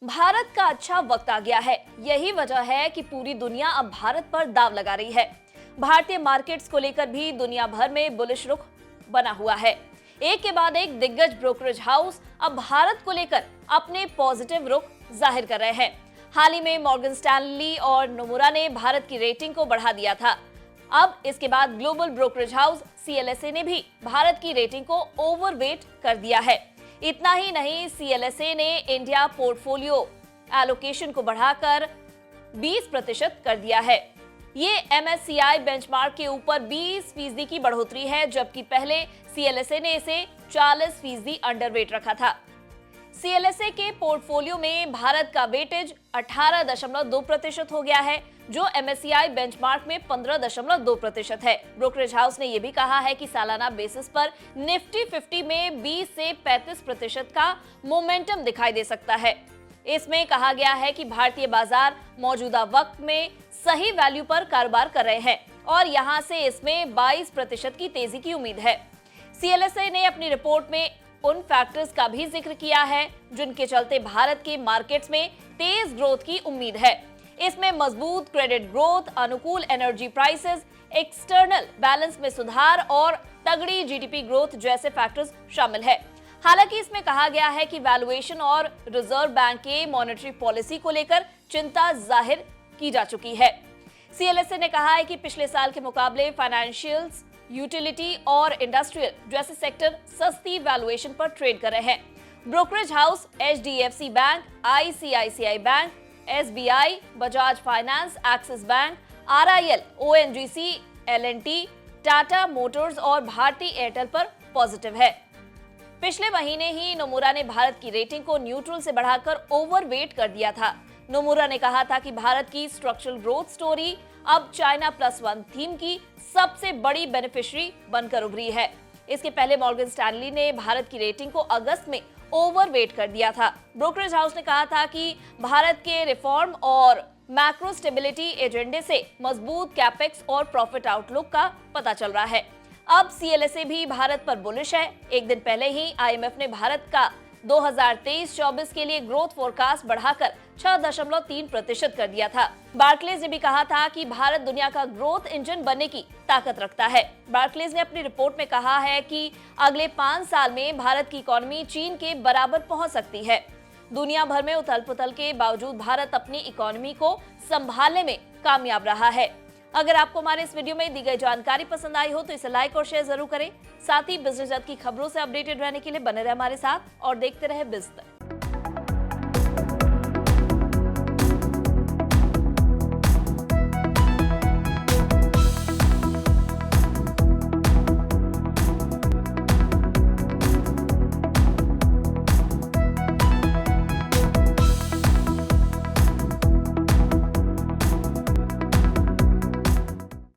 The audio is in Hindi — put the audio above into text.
भारत का अच्छा वक्त आ गया है। यही वजह है कि पूरी दुनिया अब भारत पर दांव लगा रही है। भारतीय मार्केट्स को लेकर भी दुनिया भर में बुलिश रुख बना हुआ है। एक के बाद एक दिग्गज ब्रोकरेज हाउस अब भारत को लेकर अपने पॉजिटिव रुख जाहिर कर रहे हैं। हाल ही में मॉर्गन स्टैनली और नोमुरा ने भारत की रेटिंग को बढ़ा दिया था। अब इसके बाद ग्लोबल ब्रोकरेज हाउस CLSA ने भी भारत की रेटिंग को ओवरवेट कर दिया है। इतना ही नहीं, CLSA ने इंडिया पोर्टफोलियो एलोकेशन को बढ़ाकर 20% कर दिया है। ये MSCI बेंचमार्क के ऊपर 20% की बढ़ोतरी है, जबकि पहले CLSA ने इसे 40% अंडरवेट रखा था। CLSA के पोर्टफोलियो में भारत का वेटेज 18.2% हो गया है, जो MSCI बेंचमार्क में 15.2% है। ब्रोकरेज हाउस ने यह भी कहा है कि सालाना बेसिस पर निफ्टी 50 में 20 से 35% का मोमेंटम दिखाई दे सकता है। इसमें कहा गया है कि भारतीय बाजार मौजूदा वक्त में सही वैल्यू पर कारोबार कर रहे हैं और यहां से इसमें 22% की तेजी की उम्मीद है। CLSA ने अपनी रिपोर्ट में उन फैक्टर्स का भी जिक्र किया है जिनके चलते भारत के मार्केट्स में तेज ग्रोथ की उम्मीद है। इसमें मजबूत क्रेडिट ग्रोथ, अनुकूल एनर्जी प्राइसेस, एक्सटर्नल बैलेंस में सुधार और तगड़ी GDP ग्रोथ जैसे फैक्टर्स शामिल है। हालांकि इसमें कहा गया है कि वैल्यूएशन और रिजर्व बैंक के मॉनेटरी पॉलिसी को लेकर चिंता जाहिर की जा चुकी है। CLSA ने कहा है कि पिछले साल के मुकाबले फाइनेंशियल्स, यूटिलिटी और इंडस्ट्रियल जैसे सेक्टर सस्ती वैल्यूएशन पर ट्रेड कर रहे हैं। Brokerage house HDFC bank, ICICI bank, SBI, Bajaj finance, axis bank, RIL, ONGC, L&T, Tata Motors और भारती एयरटेल पर पॉजिटिव है। पिछले महीने ही नोमुरा ने भारत की रेटिंग को न्यूट्रल से बढ़ाकर ओवरवेट कर दिया था। नोमुरा ने कहा था कि भारत की स्ट्रक्चरल ग्रोथ स्टोरी अब चाइना +1 थीम की सबसे बड़ी बेनिफिशियरी बनकर उभरी है। इसके पहले मॉर्गन स्टैनली ने भारत की रेटिंग को अगस्त में ओवरवेट कर दिया था। ब्रोकरेज हाउस ने कहा था कि भारत के रिफॉर्म और मैक्रो स्टेबिलिटी एजेंडे से मजबूत कैपेक्स और प्रॉफिट आउटलुक का पता चल रहा है। अब CLSA भी भारत पर बुलिश है। एक दिन पहले ही IMF ने भारत का 2023-24 के लिए ग्रोथ फोरकास्ट बढ़ाकर 6.3% कर दिया था। बार्कलेज ने भी कहा था कि भारत दुनिया का ग्रोथ इंजन बनने की ताकत रखता है। बार्कलेज ने अपनी रिपोर्ट में कहा है कि अगले 5 साल में भारत की इकोनॉमी चीन के बराबर पहुंच सकती है। दुनिया भर में उथल-पुथल के बावजूद भारत अपनी इकोनॉमी को संभालने में कामयाब रहा है। अगर आपको हमारे इस वीडियो में दी गई जानकारी पसंद आई हो तो इसे लाइक और शेयर जरूर करें। साथ ही बिजनेस जगत की खबरों से अपडेटेड रहने के लिए बने रहे हमारे साथ और देखते रहे बिज़नेस।